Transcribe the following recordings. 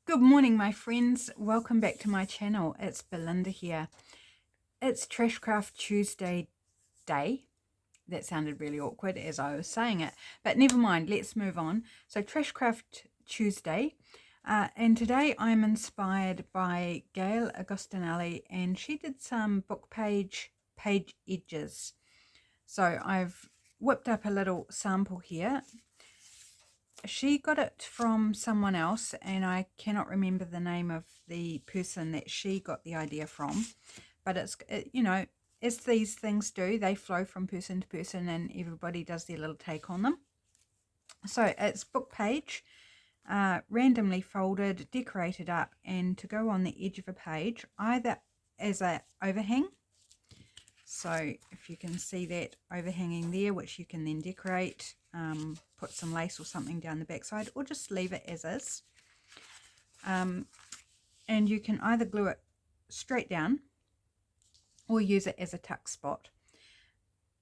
Good morning, my friends. Welcome back to my channel. It's Belinda here. It's Trashcraft Tuesday day. That sounded really awkward as I was saying it, but never mind, let's move on. So Trashcraft Tuesday, and today I'm inspired by Gail Agostinelli, and she did some book page edges. So I've whipped up a little sample here. She got it from someone else, and I cannot remember the name of the person that she got the idea from, but as these things do, they flow from person to person and everybody does their little take on them. So it's book page, randomly folded, decorated up, and to go on the edge of a page, either as a overhang. So if you can see that overhanging there, which you can then decorate, put some lace or something down the backside, or just leave it as is. And you can either glue it straight down or use it as a tuck spot.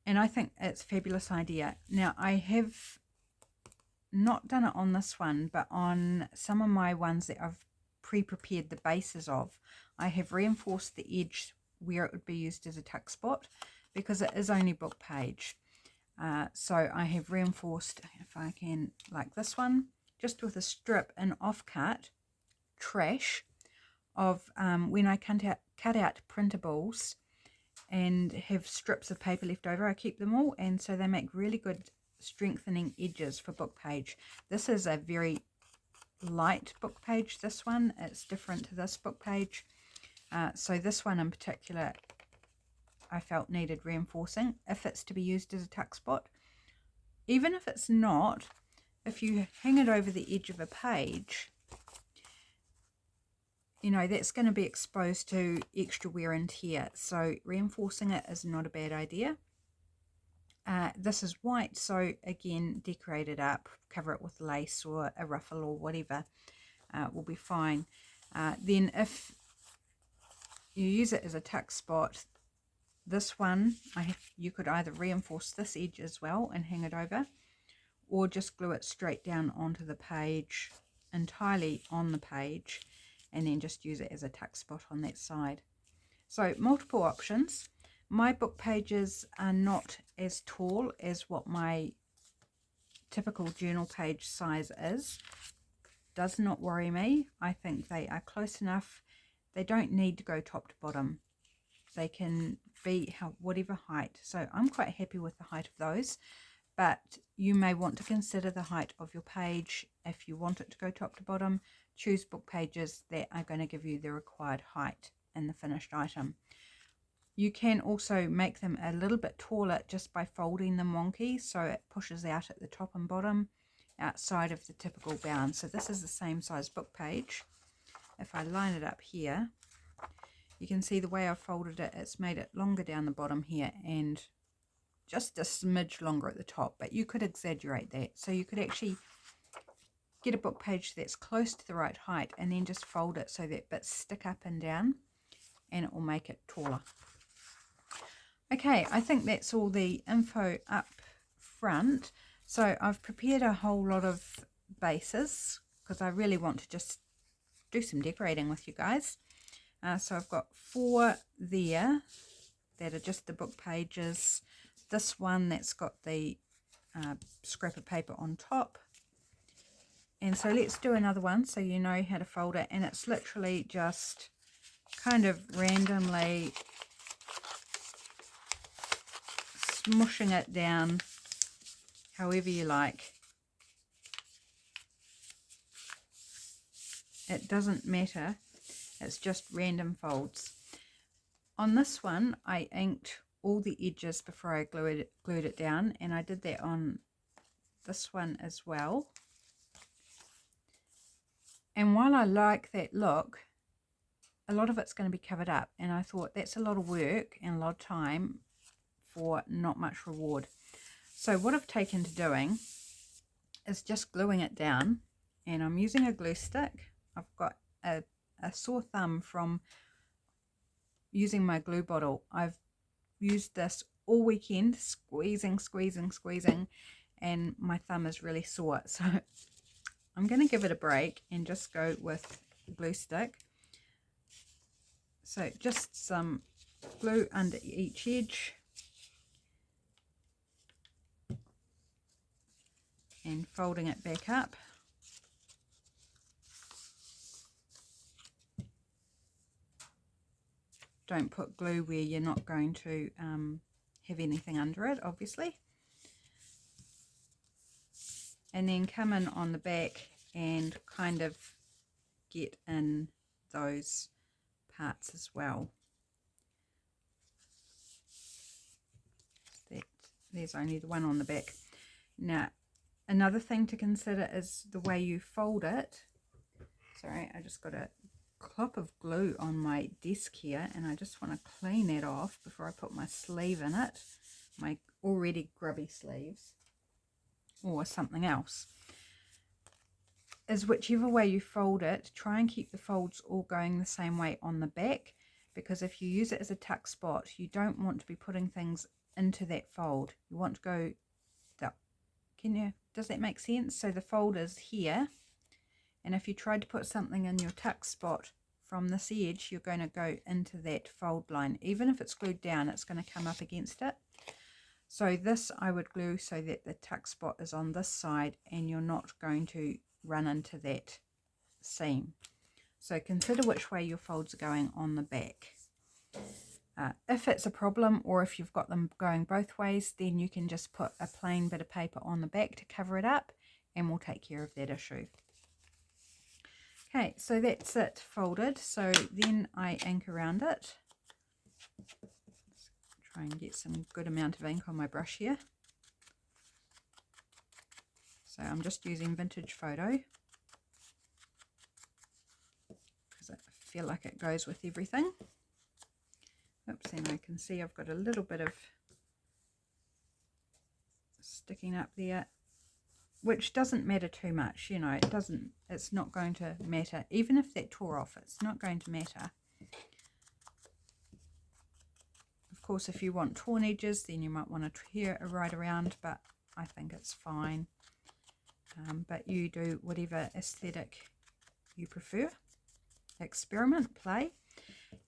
And I think it's a fabulous idea. Now, I have not done it on this one, but on some of my ones that I've pre-prepared the bases of, I have reinforced the edge where it would be used as a tuck spot because it is only book page. So I have reinforced, if I can, like this one, just with a strip and offcut trash of when I cut out printables and have strips of paper left over, I keep them all, and so they make really good strengthening edges for book page. This is a very light book page, this one. It's different to this book page. So this one in particular I felt needed reinforcing if it's to be used as a tuck spot. Even if it's not, if you hang it over the edge of a page, you know, that's going to be exposed to extra wear and tear. So reinforcing it is not a bad idea. This is white, so again, decorate it up, cover it with lace or a ruffle or whatever, will be fine. Then if you use it as a tuck spot, this one, you could either reinforce this edge as well and hang it over, or just glue it straight down onto the page, entirely on the page, and then just use it as a tuck spot on that side. So multiple options. My book pages are not as tall as what my typical journal page size is. Does not worry me. I think they are close enough. They don't need to go top to bottom. They can be whatever height. So I'm quite happy with the height of those, but you may want to consider the height of your page. If you want it to go top to bottom, choose book pages that are going to give you the required height in the finished item. You can also make them a little bit taller just by folding them wonky, so it pushes out at the top and bottom outside of the typical bound. So this is the same size book page. If I line it up here, you can see the way I've folded it, it's made it longer down the bottom here and just a smidge longer at the top, but you could exaggerate that. So you could actually get a book page that's close to the right height and then just fold it so that bits stick up and down, and it will make it taller. Okay, I think that's all the info up front. So I've prepared a whole lot of bases because I really want to just do some decorating with you guys. So I've got 4 there that are just the book pages. This one that's got the scrap of paper on top. And so let's do another one so you know how to fold it. And it's literally just kind of randomly smushing it down however you like. It doesn't matter. It's just random folds. On this one, I inked all the edges before I glued it down, and I did that on this one as well. And while I like that look, a lot of it's going to be covered up, and I thought that's a lot of work and a lot of time for not much reward. So what I've taken to doing is just gluing it down, and I'm using a glue stick. I've got a sore thumb from using my glue bottle. I've used this all weekend, squeezing, and my thumb is really sore. So I'm going to give it a break and just go with glue stick. So just some glue under each edge and folding it back up. Don't put glue where you're not going to have anything under it, obviously. And then come in on the back and kind of get in those parts as well. There's only the one on the back. Now, another thing to consider is the way you fold it. Sorry, I just got a clop of glue on my desk here, and I just want to clean that off before I put my sleeve in it, my already grubby sleeves, or something else. Is whichever way you fold it, try and keep the folds all going the same way on the back, because if you use it as a tuck spot, you don't want to be putting things into that fold. You want to go that. Does that make sense? So the fold is here, and if you tried to put something in your tuck spot from this edge, you're going to go into that fold line. Even if it's glued down, it's going to come up against it. So this I would glue so that the tuck spot is on this side and you're not going to run into that seam. So consider which way your folds are going on the back. If it's a problem, or if you've got them going both ways, then you can just put a plain bit of paper on the back to cover it up, and we'll take care of that issue. Okay, so that's it folded. So then I ink around it. Let's try and get some good amount of ink on my brush here. So I'm just using Vintage Photo because I feel like it goes with everything. Oops, and I can see I've got a little bit of sticking up there, which doesn't matter too much, you know, it's not going to matter. Even if that tore off, it's not going to matter. Of course, if you want torn edges, then you might want to tear it right around, but I think it's fine. But you do whatever aesthetic you prefer. Experiment, play.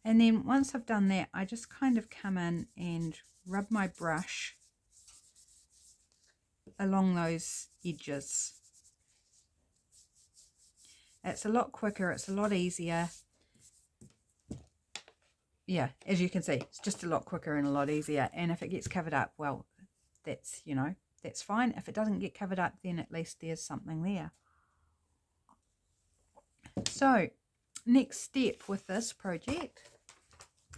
And then once I've done that, I just kind of come in and rub my brush along those edges. It's a lot quicker, it's a lot easier. Yeah, as you can see, it's just a lot quicker and a lot easier. And if it gets covered up, well, that's, you know, that's fine. If it doesn't get covered up, then at least there's something there. So, next step with this project,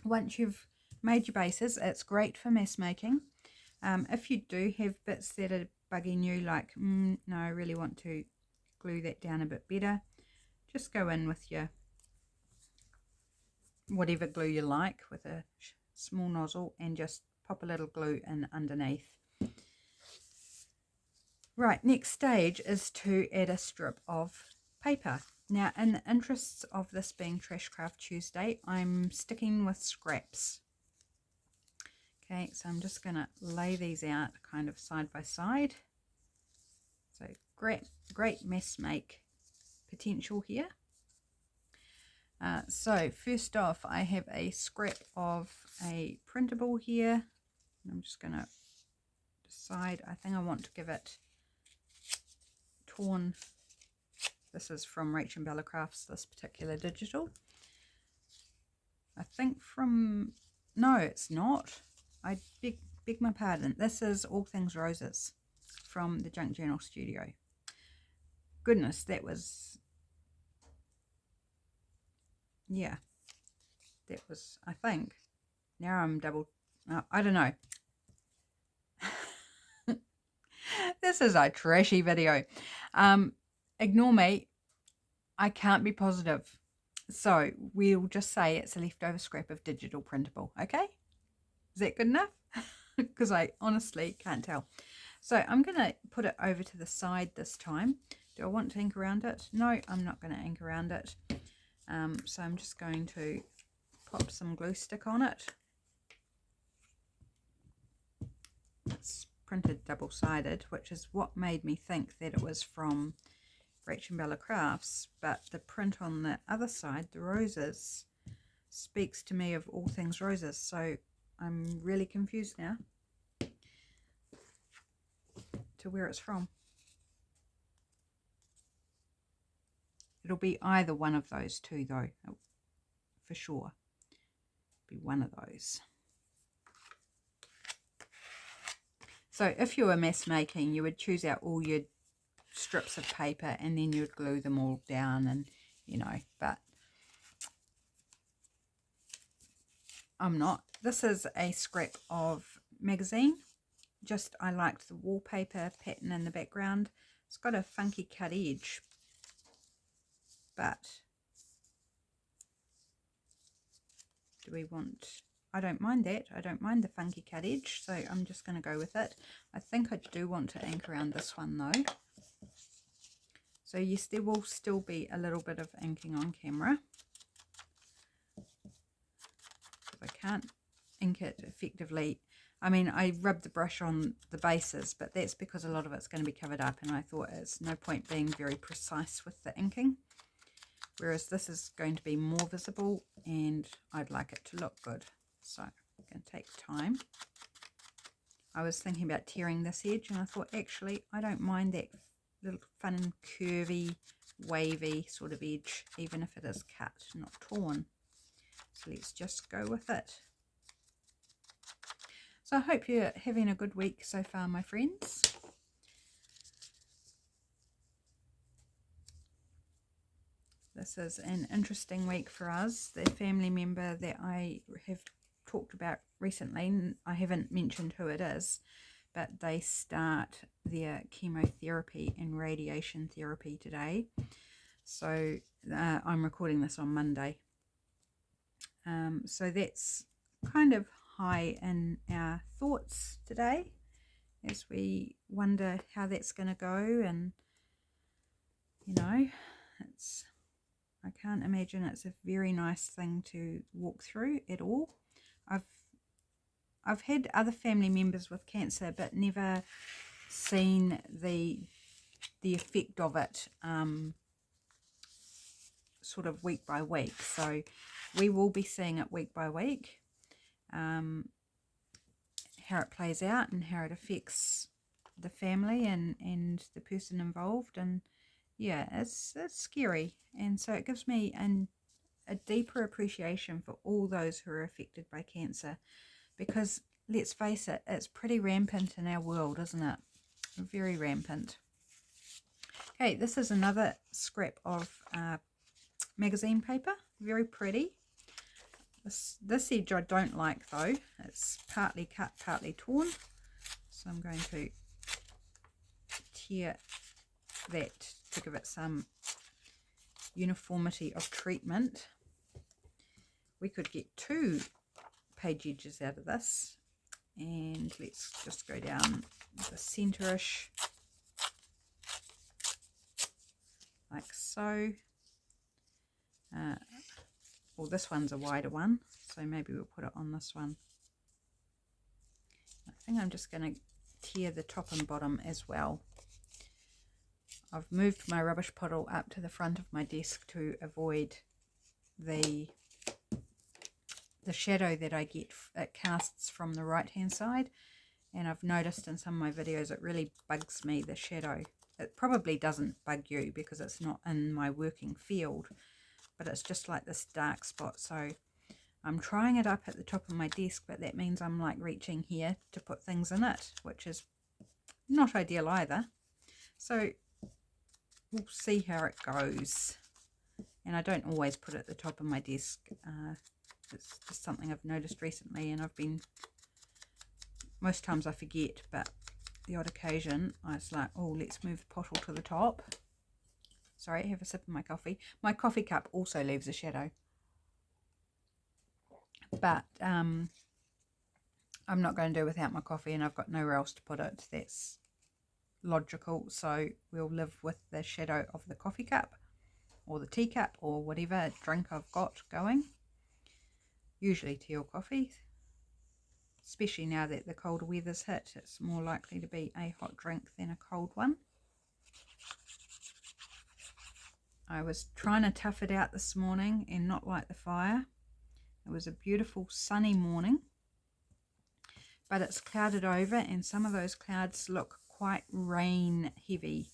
once you've made your bases, it's great for mess making. If you do have bits that are bugging you, like, no, I really want to glue that down a bit better, just go in with your whatever glue you like with a small nozzle and just pop a little glue in underneath. Right, next stage is to add a strip of paper. Now, in the interests of this being Trashcraft Tuesday, I'm sticking with scraps. Okay, so I'm just going to lay these out kind of side by side. So great mess make potential here. So first off, I have a scrap of a printable here. I'm just going to decide, I think I want to give it torn. This is from Rach and Bella Crafts, this particular digital. I think from, no, it's not. I beg my pardon. This is All Things Roses from the Junk Journal Studio. Goodness, that was, yeah, that was, I think. Now I'm double, I don't know. This is a trashy video. Ignore me. I can't be positive. So we'll just say it's a leftover scrap of digital printable. Okay? Is that good enough? Because I honestly can't tell. So I'm going to put it over to the side this time. Do I want to ink around it? No, I'm not going to ink around it. So I'm just going to pop some glue stick on it. It's printed double-sided, which is what made me think that it was from Rach and Bella Crafts, but the print on the other side, the roses, speaks to me of all things roses. So I'm really confused now to where it's from. It'll be either one of those two though, for sure. Be one of those. So if you were mess making, you would choose out all your strips of paper and then you'd glue them all down, and you know, but I'm not. This is a scrap of magazine. Just, I liked the wallpaper pattern in the background. It's got a funky cut edge, but do we want, I don't mind that. I don't mind the funky cut edge, so I'm just going to go with it. I think I do want to ink around this one though. So yes, there will still be a little bit of inking on camera. I can't ink it effectively. I mean, I rubbed the brush on the bases, but that's because a lot of it's going to be covered up, and I thought it's no point being very precise with the inking. Whereas this is going to be more visible, and I'd like it to look good. So I'm going to take time. I was thinking about tearing this edge, and I thought, actually, I don't mind that little fun, curvy, wavy sort of edge, even if it is cut, not torn. So let's just go with it. So I hope you're having a good week so far, my friends. This is an interesting week for us. The family member that I have talked about recently, I haven't mentioned who it is, but they start their chemotherapy and radiation therapy today. So I'm recording this on Monday. So that's kind of high in our thoughts today as we wonder how that's going to go. And you know, I can't imagine it's a very nice thing to walk through at all. I've had other family members with cancer, but never seen the effect of it sort of week by week. So we will be seeing it week by week, how it plays out and how it affects the family and the person involved. And yeah, it's scary, and so it gives me a deeper appreciation for all those who are affected by cancer, because let's face it, it's pretty rampant in our world, isn't it? Very rampant. Okay, this is another scrap of magazine paper, very pretty. This edge I don't like though, it's partly cut, partly torn, so I'm going to tear that to give it some uniformity of treatment. We could get 2 page edges out of this, and let's just go down the centre-ish like so. Well, this one's a wider one, so maybe we'll put it on this one. I think I'm just going to tear the top and bottom as well. I've moved my rubbish puddle up to the front of my desk to avoid the shadow that I get. It casts from the right hand side, and I've noticed in some of my videos it really bugs me, the shadow. It probably doesn't bug you because it's not in my working field, but it's just like this dark spot. So I'm trying it up at the top of my desk, but that means I'm like reaching here to put things in it, which is not ideal either. So we'll see how it goes. And I don't always put it at the top of my desk. It's just something I've noticed recently, and most times I forget, but the odd occasion I was like, oh, let's move the pottle to the top. Sorry, have a sip of my coffee. My coffee cup also leaves a shadow, but I'm not going to do without my coffee, and I've got nowhere else to put it. That's logical. So we'll live with the shadow of the coffee cup or the teacup or whatever drink I've got going. Usually tea or coffee, especially now that the colder weather's hit. It's more likely to be a hot drink than a cold one. I was trying to tough it out this morning and not light the fire. It was a beautiful sunny morning, but it's clouded over and some of those clouds look quite rain heavy.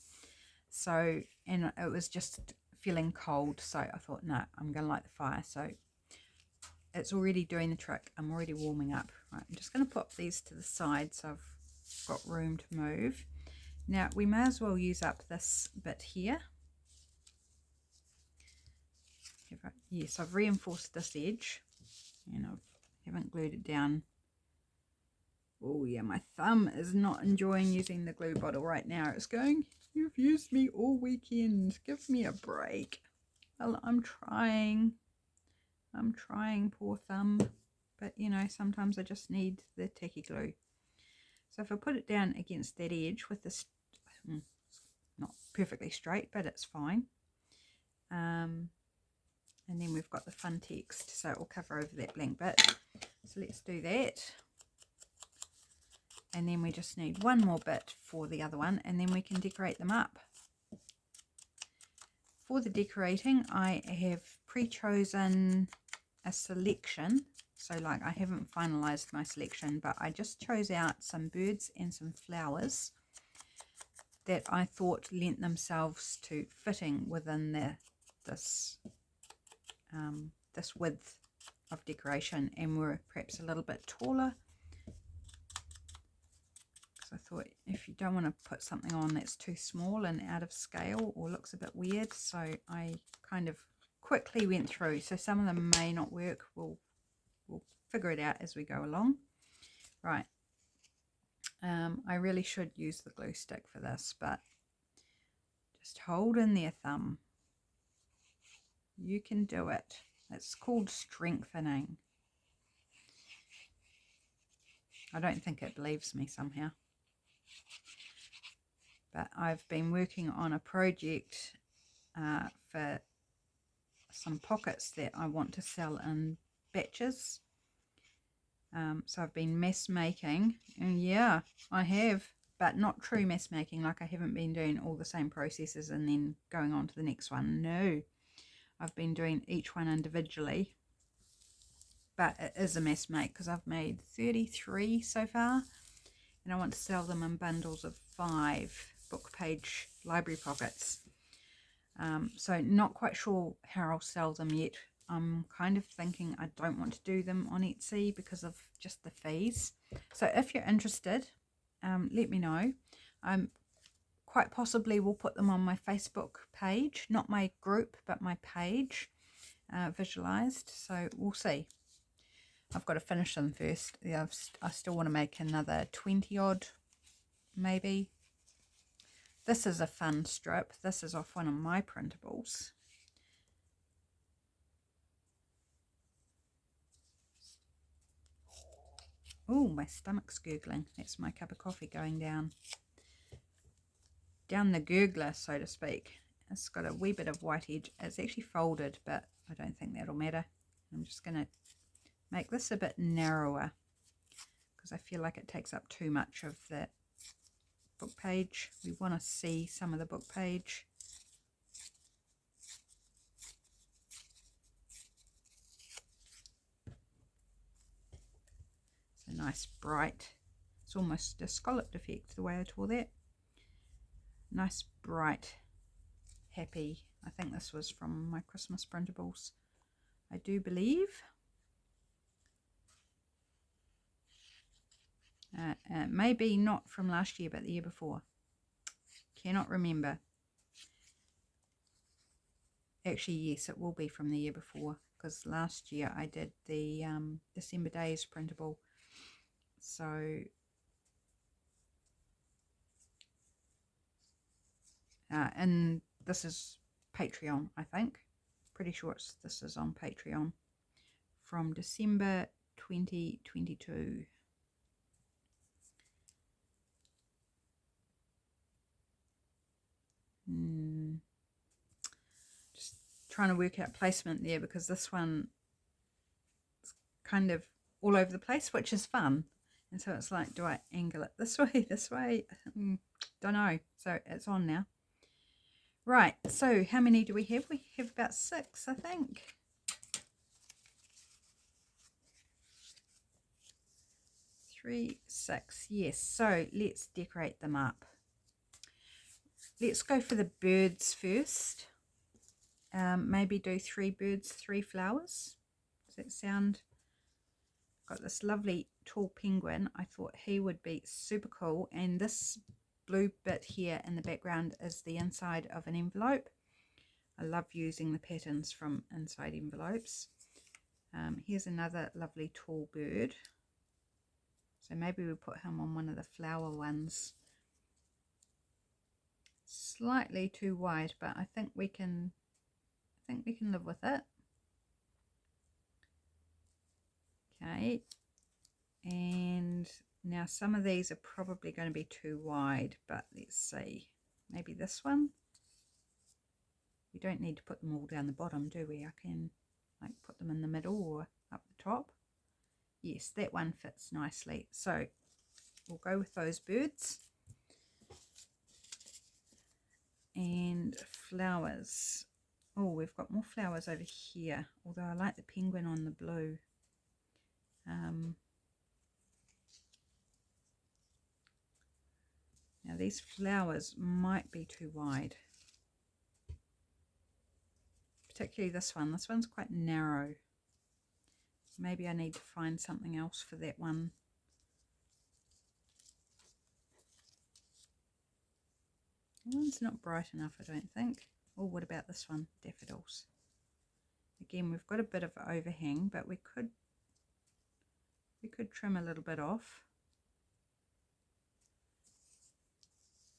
So, and it was just feeling cold, so I thought, no, I'm going to light the fire. So it's already doing the trick. I'm already warming up. Right, I'm just going to pop these to the side so I've got room to move. Now we may as well use up this bit here. Yes, I've reinforced this edge and I haven't glued it down. Oh yeah, my thumb is not enjoying using the glue bottle right now. It's going, you've used me all weekend. Give me a break. Well, I'm trying, poor thumb. But you know, sometimes I just need the tacky glue. So if I put it down against that edge with this, not perfectly straight, but it's fine. And then we've got the fun text, so it will cover over that blank bit. So let's do that. And then we just need one more bit for the other one, and then we can decorate them up. For the decorating, I have pre-chosen a selection. So like I haven't finalized my selection, but I just chose out some birds and some flowers that I thought lent themselves to fitting within this width of decoration, and were perhaps a little bit taller. Because I thought if you don't want to put something on that's too small and out of scale or looks a bit weird, so I kind of quickly went through. So some of them may not work. We'll figure it out as we go along. Right. I really should use the glue stick for this, but just hold in there, thumb. You can do it. It's called strengthening. I don't think it believes me somehow. But I've been working on a project for some pockets that I want to sell in batches. So I've been mess making, and yeah, I have, but not true mess making. Like I haven't been doing all the same processes and then going on to the next one. No, I've been doing each one individually, but it is a mess make because I've made 33 so far, and I want to sell them in bundles of 5 book page library pockets. So not quite sure how I'll sell them yet. I'm kind of thinking I don't want to do them on Etsy because of just the fees. So if you're interested, let me know. Quite possibly will put them on my Facebook page, not my group, but my page visualized. So we'll see. I've got to finish them first. Yeah, I still want to make another 20 odd, maybe. This is a fun strip. This is off one of my printables. Oh, my stomach's gurgling. That's my cup of coffee going down the gurgler, so to speak. It's got a wee bit of white edge. It's actually folded, but I don't think that'll matter. I'm just going to make this a bit narrower because I feel like it takes up too much of the book page. We want to see some of the book page. It's a nice bright, it's almost a scalloped effect the way I tore that. Nice bright, happy. I think this was from my Christmas printables, I do believe. Maybe not from last year, but the year before. Cannot remember. Actually, yes, it will be from the year before, because last year I did the December Days printable. So, and this is Patreon, I think. Pretty sure this is on Patreon from December 2022. Just trying to work out placement there, because this one is kind of all over the place, which is fun. And so it's like, do I angle it this way, this way? Don't know. So it's on now. Right, so how many do we have? We have about 6, I think. 3, 6, yes. So let's decorate them up. Let's go for the birds first. Maybe do 3 birds, 3 flowers. Does that sound? Got this lovely tall penguin. I thought he would be super cool. And this blue bit here in the background is the inside of an envelope. I love using the patterns from inside envelopes. Here's another lovely tall bird. So maybe we'll put him on one of the flower ones. Slightly too wide, but I think we can live with it. Okay. And now some of these are probably going to be too wide, but let's see. Maybe this one. We don't need to put them all down the bottom, do we? I can like put them in the middle or up the top. Yes, that one fits nicely. So we'll go with those birds. And flowers. Oh, we've got more flowers over here, although I like the penguin on the blue. Now these flowers might be too wide, particularly this one. This one's quite narrow. Maybe I need to find something else for that one. That one's not bright enough, I don't think. Oh, what about this one? Daffodils. Again, we've got a bit of overhang, but we could trim a little bit off.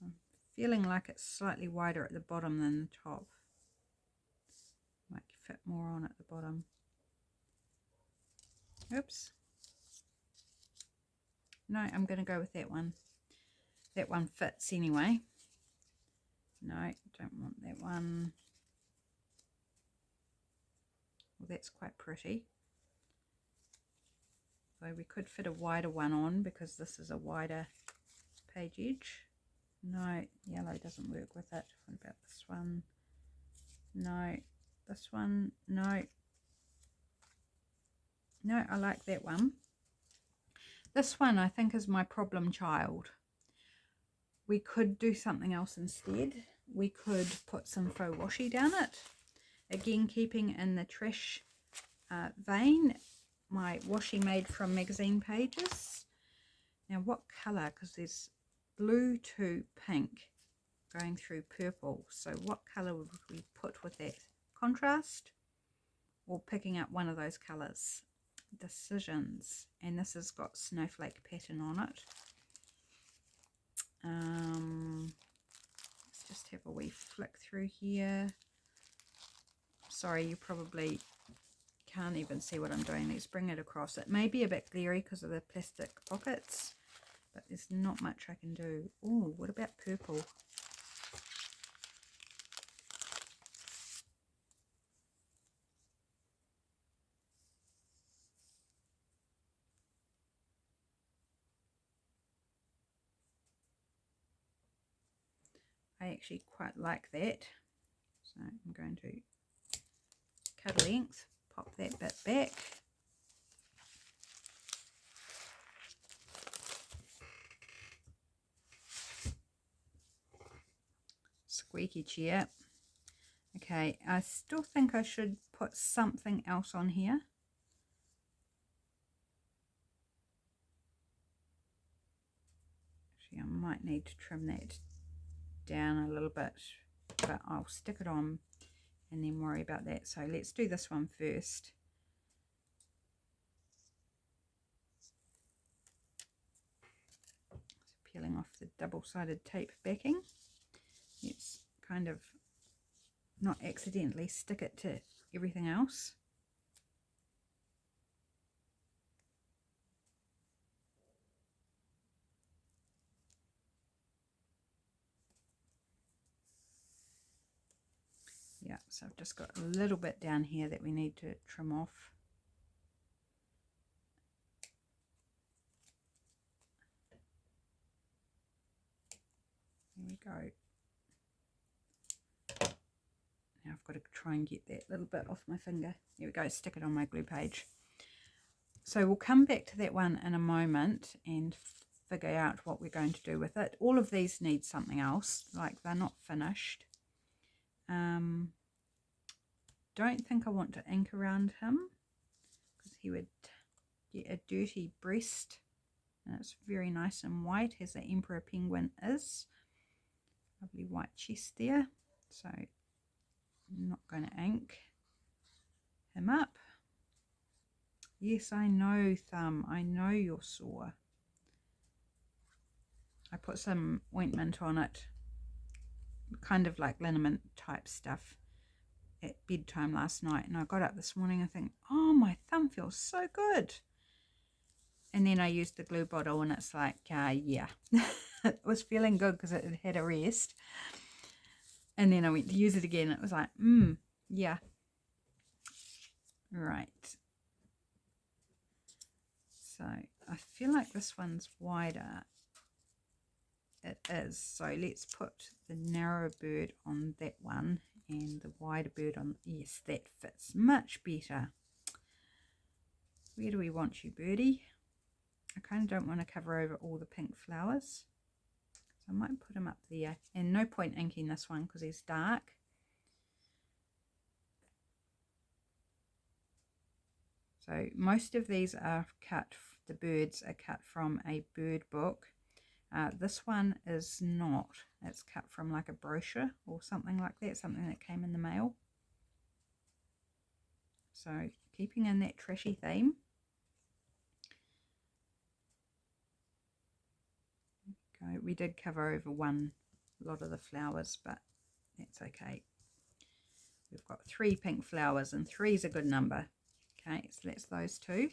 I'm feeling like it's slightly wider at the bottom than the top. Might fit more on at the bottom. Oops. No, I'm going to go with that one. That one fits anyway. No, don't want that one. Well, that's quite pretty. So we could fit a wider one on because this is a wider page edge. No, yellow doesn't work with it. What about this one? No, this one, no. No, I like that one. This one I think is my problem child. We could do something else instead. We could put some faux washi down it. Again, keeping in the trash vein, my washi made from magazine pages. Now what colour? Because there's blue to pink going through purple. So what colour would we put with that? Contrast or picking up one of those colours? Decisions. And this has got snowflake pattern on it. Let's just have a wee flick through here. Sorry, you probably can't even see what I'm doing. Let's bring it across. It may be a bit glary because of the plastic pockets, but there's not much I can do. Oh, what about purple? I actually quite like that. So I'm going to cut a length, pop that bit back. Squeaky chair. Okay, I still think I should put something else on here. Actually, I might need to trim that down a little bit, but I'll stick it on and then worry about that. So let's do this one first. So peeling off the double-sided tape backing. Let's kind of not accidentally stick it to everything else. Yeah, so I've just got a little bit down here that we need to trim off. There we go. Now I've got to try and get that little bit off my finger. There we go, stick it on my glue page. So we'll come back to that one in a moment and figure out what we're going to do with it. All of these need something else, like they're not finished. Don't think I want to ink around him because he would get a dirty breast. And it's very nice and white, as the emperor penguin is. Lovely white chest there. So I'm not going to ink him up. Yes, I know, Thumb. I know you're sore. I put some ointment on it, kind of like liniment type stuff, at bedtime last night. And I got up this morning and think, oh, my thumb feels so good. And then I used the glue bottle and it's like, yeah, it was feeling good because it had had a rest. And then I went to use it again. It was like, yeah. Right. So I feel like this one's wider. It is. So let's put the narrow bird on that one and the wider bird on. Yes, that fits much better. Where do we want you, birdie? I kind of don't want to cover over all the pink flowers. So I might put him up there. And no point inking this one because he's dark. So most of these are cut, the birds are cut from a bird book. This one is not. It's cut from like a brochure or something like that, something that came in the mail. So keeping in that trashy theme. Okay, we did cover over a lot of the flowers, but that's okay. We've got 3 pink flowers and 3 is a good number. Okay, so that's those 2.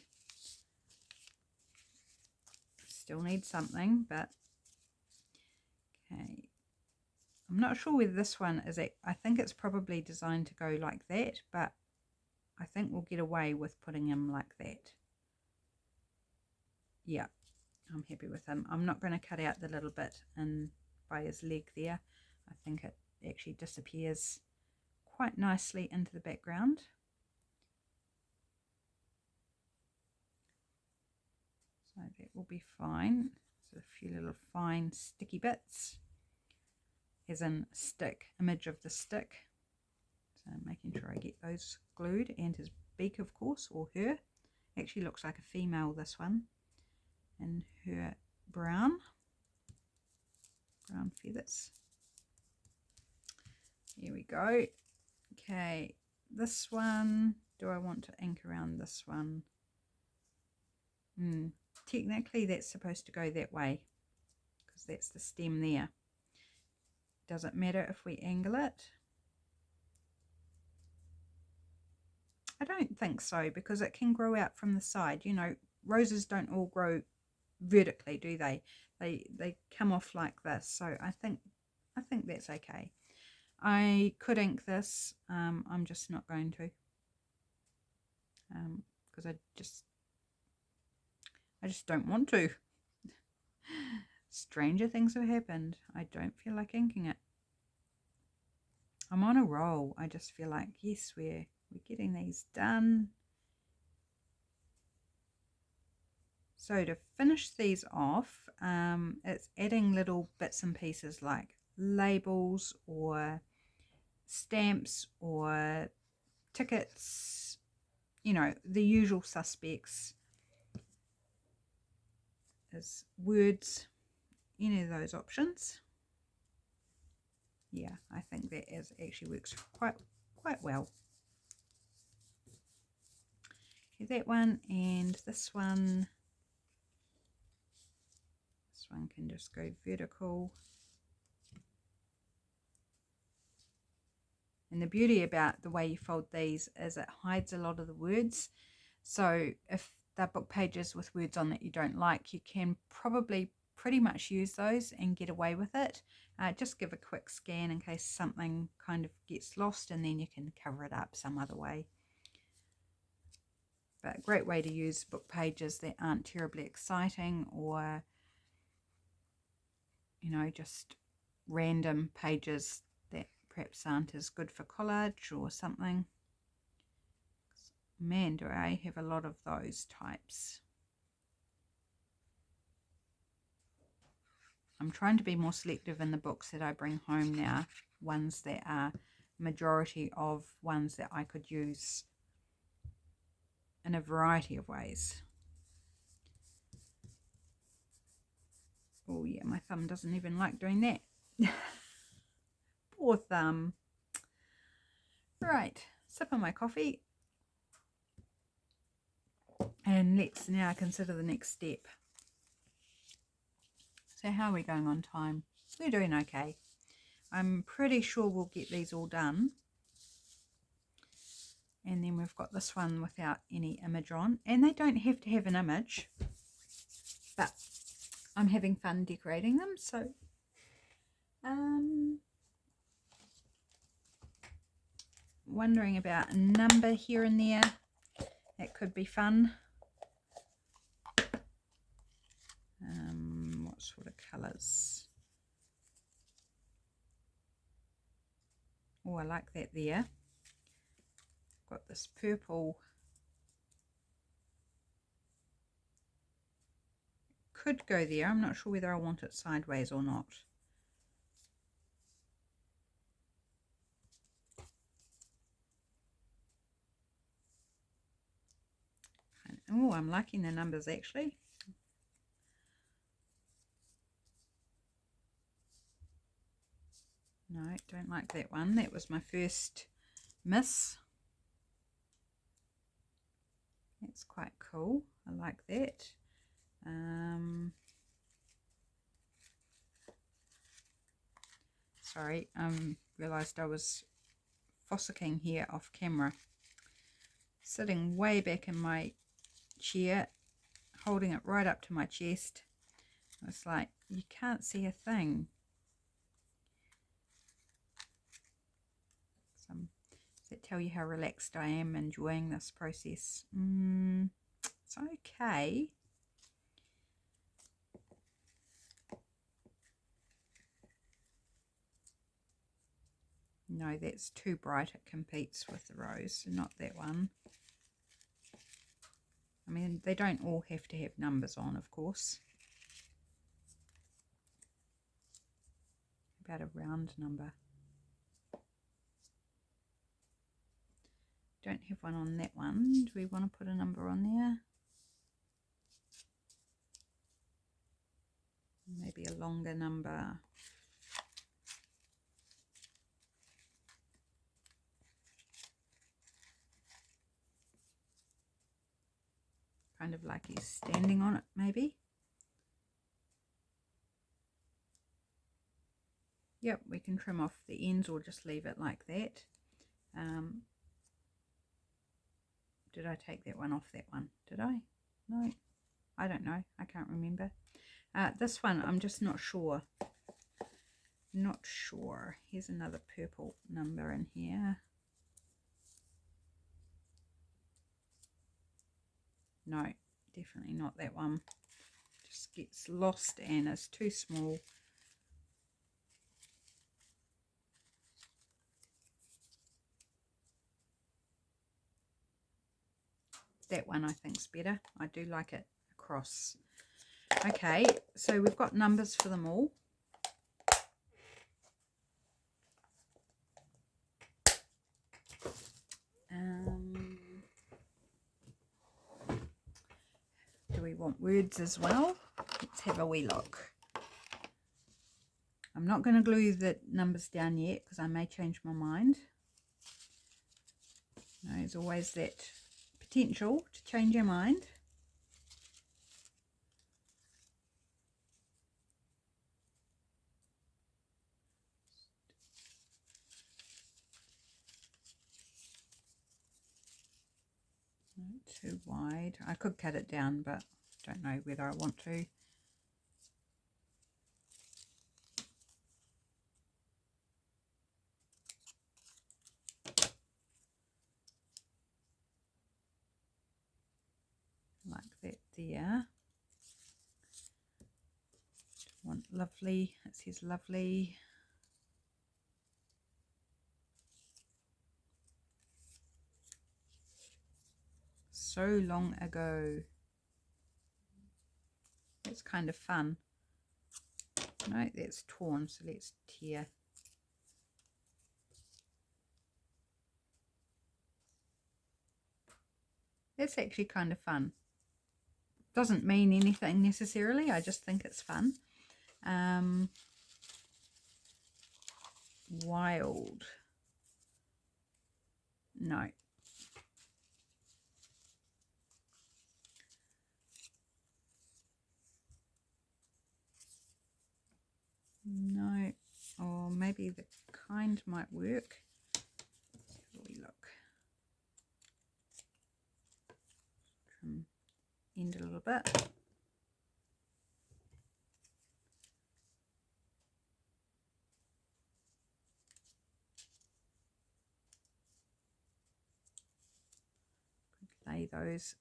Still need something, but okay. I'm not sure whether this one is I think it's probably designed to go like that, but I think we'll get away with putting him like that. Yeah, I'm happy with him. I'm not going to cut out the little bit by his leg there. I think it actually disappears quite nicely into the background. So that will be fine. So a few little fine sticky bits, as in stick, image of the stick. So making sure I get those glued, and his beak, of course, or her. Actually looks like a female, this one, and her brown feathers. Here we go. Okay, this one, do I want to ink around this one? Technically that's supposed to go that way because that's the stem there. Does it matter if we angle it? I don't think so, because it can grow out from the side. You know, roses don't all grow vertically, do they? They come off like this. So I think that's okay. I could ink this. I'm just not going to, because I just don't want to. Stranger things have happened. I don't feel like inking it. I'm on a roll. I just feel like, yes, we're getting these done. So to finish these off, it's adding little bits and pieces like labels or stamps or tickets, you know, the usual suspects, as words, any of those options. Yeah, I think that actually works quite well. Okay, that one and this one. This one can just go vertical. And the beauty about the way you fold these is it hides a lot of the words. So if they're book pages with words on that you don't like, you can probably pretty much use those and get away with it. Just give a quick scan in case something kind of gets lost, and then you can cover it up some other way. But a great way to use book pages that aren't terribly exciting, or, you know, just random pages that perhaps aren't as good for collage or something. Man, do I have a lot of those types. I'm trying to be more selective in the books that I bring home now, ones that are majority of ones that I could use in a variety of ways. Oh yeah, my thumb doesn't even like doing that. Poor thumb. Right, sip on my coffee. And let's now consider the next step. So how are we going on time? We're doing okay. I'm pretty sure we'll get these all done. And then we've got this one without any image on. And they don't have to have an image. But I'm having fun decorating them. So wondering about a number here and there. That could be fun. What sort of colours? Oh, I like that there. Got this purple. Could go there. I'm not sure whether I want it sideways or not. Oh, I'm liking the numbers actually. No, don't like that one. That was my first miss. That's quite cool. I like that. Sorry, realised I was fossicking here off camera. Sitting way back in my chair, holding it right up to my chest. It's like, you can't see a thing. Does that tell you how relaxed I am enjoying this process? It's okay. No, that's too bright. It competes with the rose, not that one. I mean, they don't all have to have numbers on, of course. About a round number. Don't have one on that one. Do we want to put a number on there? Maybe a longer number. Kind of like he's standing on it, maybe. Yep, we can trim off the ends or just leave it like that. Did I take that one off that one? Did I? No, I don't know. I can't remember. This one, I'm just not sure. Not sure. Here's another purple number in here. No, definitely not that one. Just gets lost and is too small. That one I think's better. I do like it across. Okay, so we've got numbers for them all. Do we want words as well? Let's have a wee look. I'm not going to glue the numbers down yet because I may change my mind. There's always that potential to change your mind. Not too wide. I could cut it down, but I don't know whether I want to. Like that there. Want lovely. It says lovely. so long ago. It's kind of fun. No, that's torn, so let's tear. It's actually kind of fun. Doesn't mean anything necessarily, I just think it's fun. Wild. No. No. Or maybe the kind might work. Have we look. End a little bit. Lay those.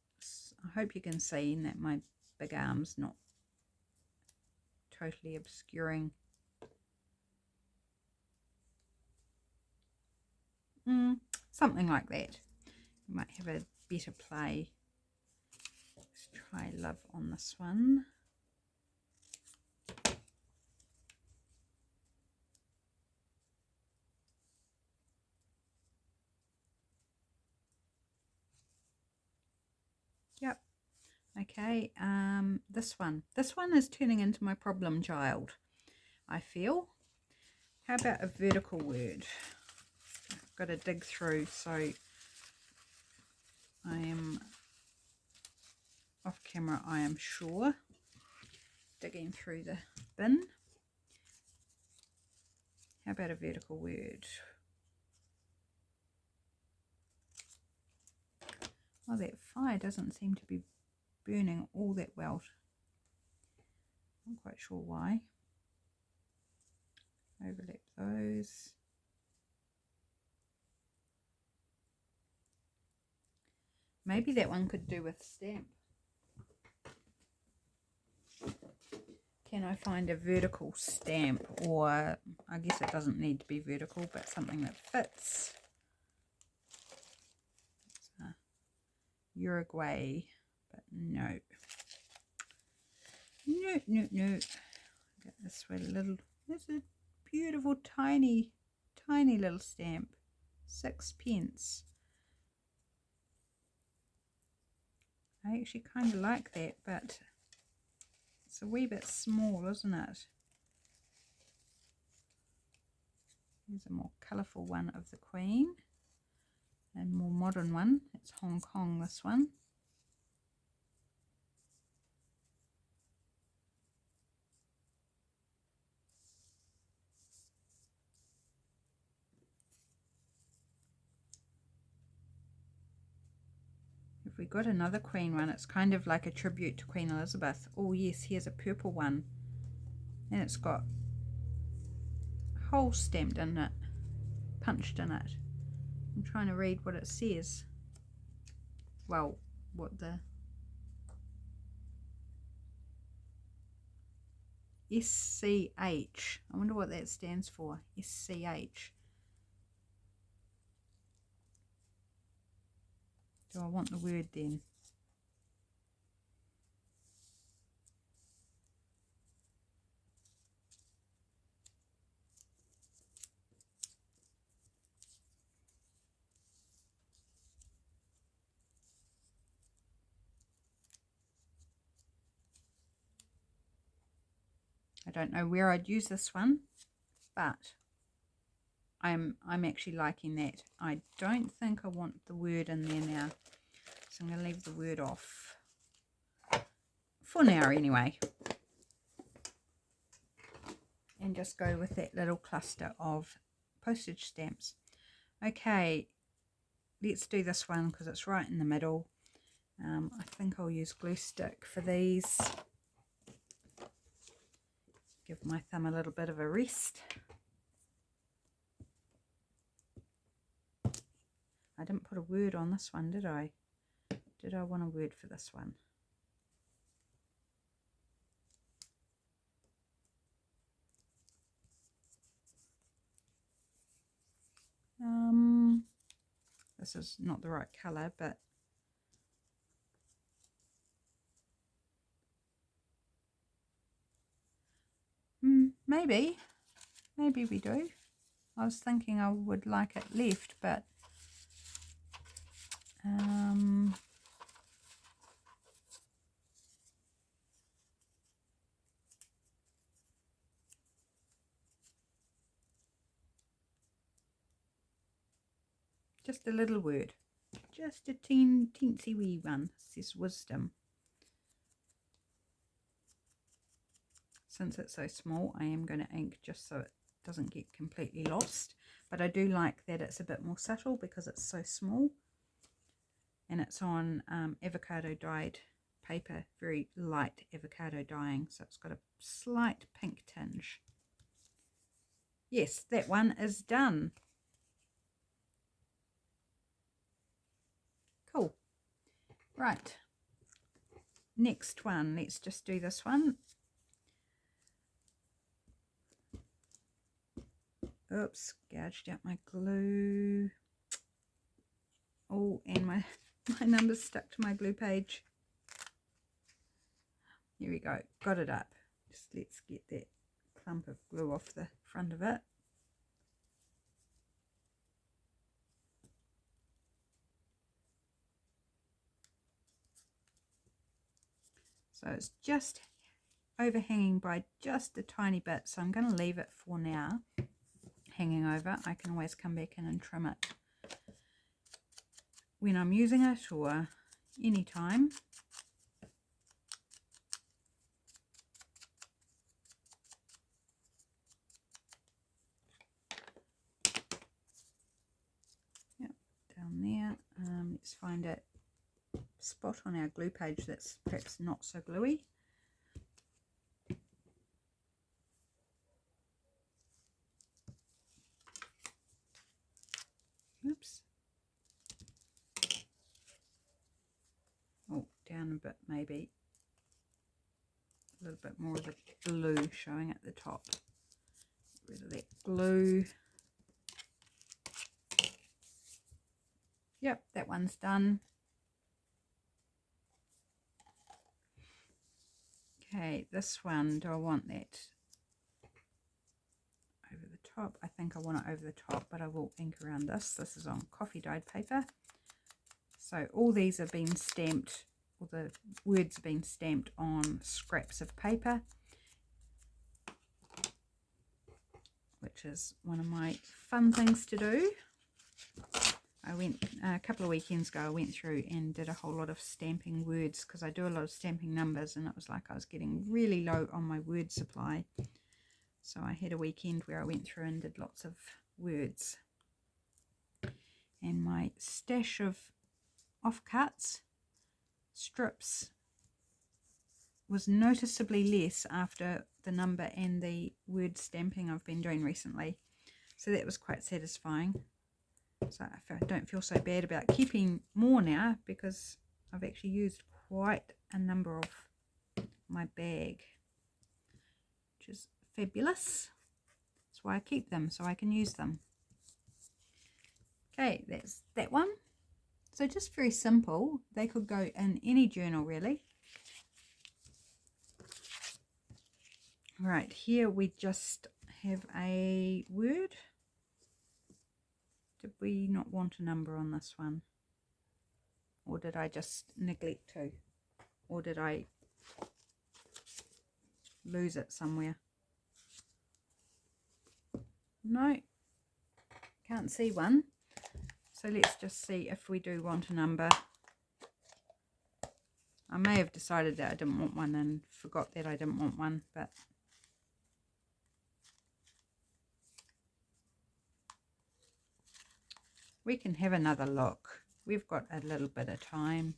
I hope you can see that my big arm's not totally obscuring. Something like that. You might have a better play. Let's try love on this one. Yep. Okay, this one is turning into my problem child, I feel. How about a vertical word? I've got to dig through, so I am off camera, I am sure, digging through the bin. How about a vertical word? Well, that fire doesn't seem to be burning all that well. I'm not quite sure why. Overlap those. Maybe that one could do with stamp. Can I find a vertical stamp? Or I guess it doesn't need to be vertical, but something that fits. Uruguay, but no. No. Get this way a little. There's a beautiful tiny little stamp. 6p. I actually kind of like that, but it's a wee bit small, isn't it? Here's a more colourful one of the Queen, and more modern one. It's Hong Kong, this one. If we got another Queen one, it's kind of like a tribute to Queen Elizabeth. Oh yes, here's a purple one, and it's got a hole stamped in it, punched in it. I'm trying to read what it says. Well, what the SCH. I wonder what that stands for. SCH. Do I want the word then? I don't know where I'd use this one, but I'm actually liking that. I don't think I want the word in there now, so I'm going to leave the word off for now anyway, and just go with that little cluster of postage stamps. Okay, let's do this one because it's right in the middle. I think I'll use glue stick for these. Give my thumb a little bit of a rest. I didn't put a word on this one, did I? Did I want a word for this one? This is not the right colour, but maybe we do. I was thinking I would like it left, but just a little word, just a teensy wee one. It says wisdom. Since it's so small, I am going to ink just so it doesn't get completely lost. But I do like that it's a bit more subtle because it's so small. And it's on avocado dyed paper, very light avocado dyeing. So it's got a slight pink tinge. Yes, that one is done. Cool. Right. Next one. Let's just do this one. Oops, gouged out my glue. Oh, and my number's stuck to my glue page. Here we go, got it up. Just let's get that clump of glue off the front of it. So it's just overhanging by just a tiny bit, so I'm going to leave it for now hanging over. I can always come back in and trim it when I'm using it or any time. Yep, down there. Let's find a spot on our glue page that's perhaps not so gluey. Oops. Oh, down a bit maybe. A little bit more of the glue showing at the top. Get rid of that glue. Yep, that one's done. Okay, this one, do I want that over the top? I think I want it over the top, but I will ink around this. This is on coffee dyed paper. So all these have been stamped, all the words have been stamped on scraps of paper, which is one of my fun things to do. I went a couple of weekends ago, I went through and did a whole lot of stamping words because I do a lot of stamping numbers, and it was like I was getting really low on my word supply. So I had a weekend where I went through and did lots of words. And my stash of offcuts, strips, was noticeably less after the number and the word stamping I've been doing recently. So that was quite satisfying. So I don't feel so bad about keeping more now because I've actually used quite a number of my bag, which is fabulous. That's why I keep them, so I can use them. Okay, that's that one. So just very simple. They could go in any journal really. Right, here we just have a word. Did we not want a number on this one? Or did I just neglect to? Or did I lose it somewhere? No, can't see one. So let's just see if we do want a number. I may have decided that I didn't want one and forgot that I didn't want one, but we can have another look. We've got a little bit of time.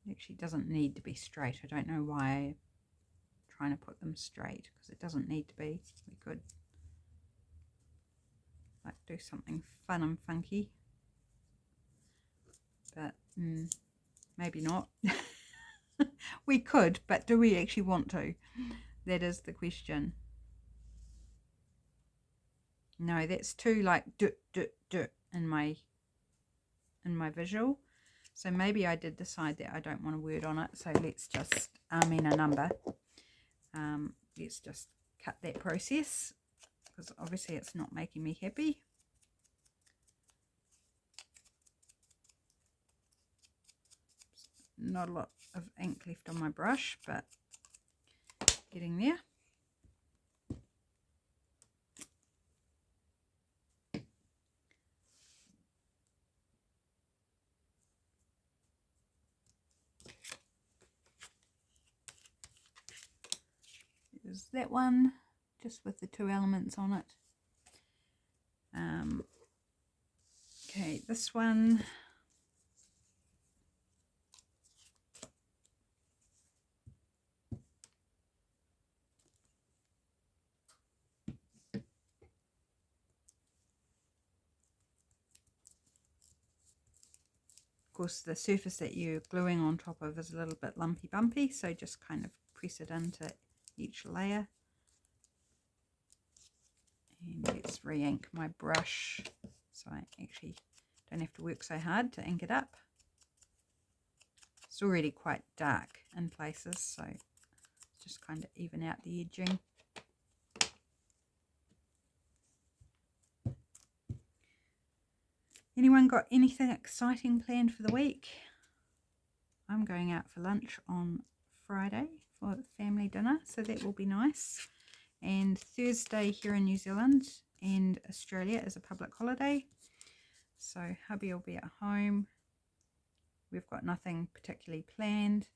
It actually doesn't need to be straight. I don't know why I'm trying to put them straight, because it doesn't need to be. We could like do something fun and funky, but maybe not. We could, but do we actually want to? That is the question. No, that's too like in my visual. So maybe I did decide that I don't want a word on it. So let's just, a number. Let's just cut that process, because obviously it's not making me happy. Not a lot of ink left on my brush, but getting there. There's that one, just with the 2 elements on it. Okay, this one. Of course, the surface that you're gluing on top of is a little bit lumpy bumpy, so just kind of press it into each layer. And let's re-ink my brush so I actually don't have to work so hard to ink it up. It's already quite dark in places, so just kind of even out the edging. Anyone got anything exciting planned for the week? I'm going out for lunch on Friday for family dinner, so that will be nice. And Thursday here in New Zealand and Australia is a public holiday, so hubby will be at home. We've got nothing particularly planned.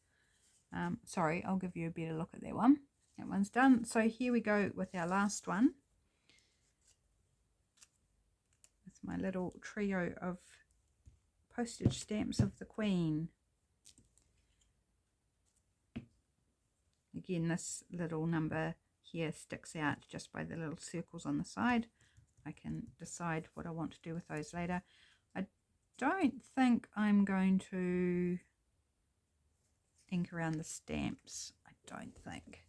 Sorry, I'll give you a better look at that one. That one's done. So here we go with our last one. With my little trio of postage stamps of the Queen. Again, this little number here sticks out just by the little circles on the side. I can decide what I want to do with those later. I don't think I'm going to ink around the stamps. I don't think.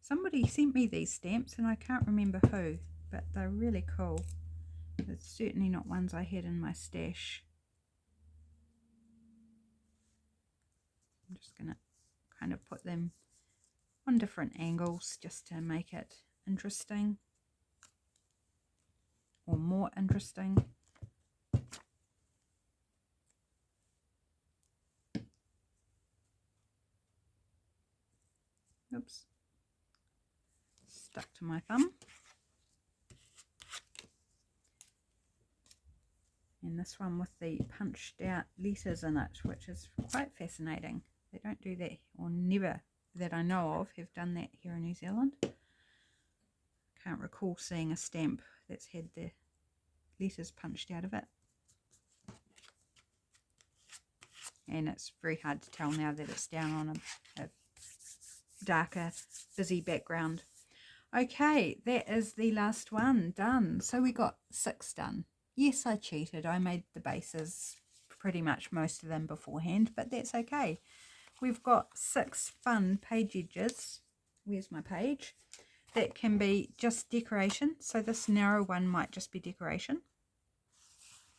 Somebody sent me these stamps and I can't remember who, but they're really cool. It's certainly not ones I had in my stash. I'm just going to kind of put them on different angles just to make it interesting, or more interesting. Oops, stuck to my thumb. And this one with the punched out letters in it, which is quite fascinating. They don't do that, or never that I know of have done that here in New Zealand. Can't recall seeing a stamp that's had the letters punched out of it. And it's very hard to tell now that it's down on a darker, busy background. Okay, that is the last one done. So we got 6 done. Yes, I cheated. I made the bases, pretty much most of them beforehand, but that's okay. We've got 6 fun page edges. Where's my page? That can be just decoration. So this narrow one might just be decoration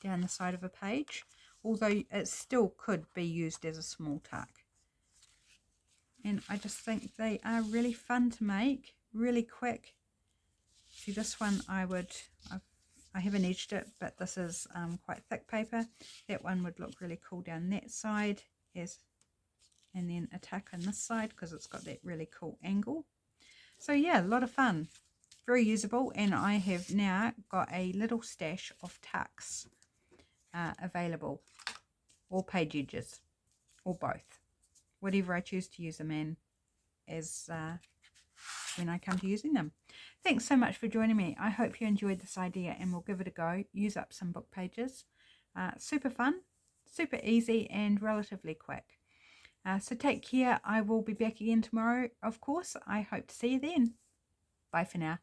down the side of a page, although it still could be used as a small tuck. And I just think they are really fun to make, really quick. See, this one I haven't edged it, but this is quite thick paper. That one would look really cool down that side, and then a tuck on this side because it's got that really cool angle. So yeah, a lot of fun, very usable, and I have now got a little stash of tucks available, or page edges, or both, whatever I choose to use them in as when I come to using them. Thanks so much for joining me. I hope you enjoyed this idea, and we'll give it a go. Use up some book pages. Super fun, super easy, and relatively quick. So take care. I will be back again tomorrow, of course. I hope to see you then. Bye for now.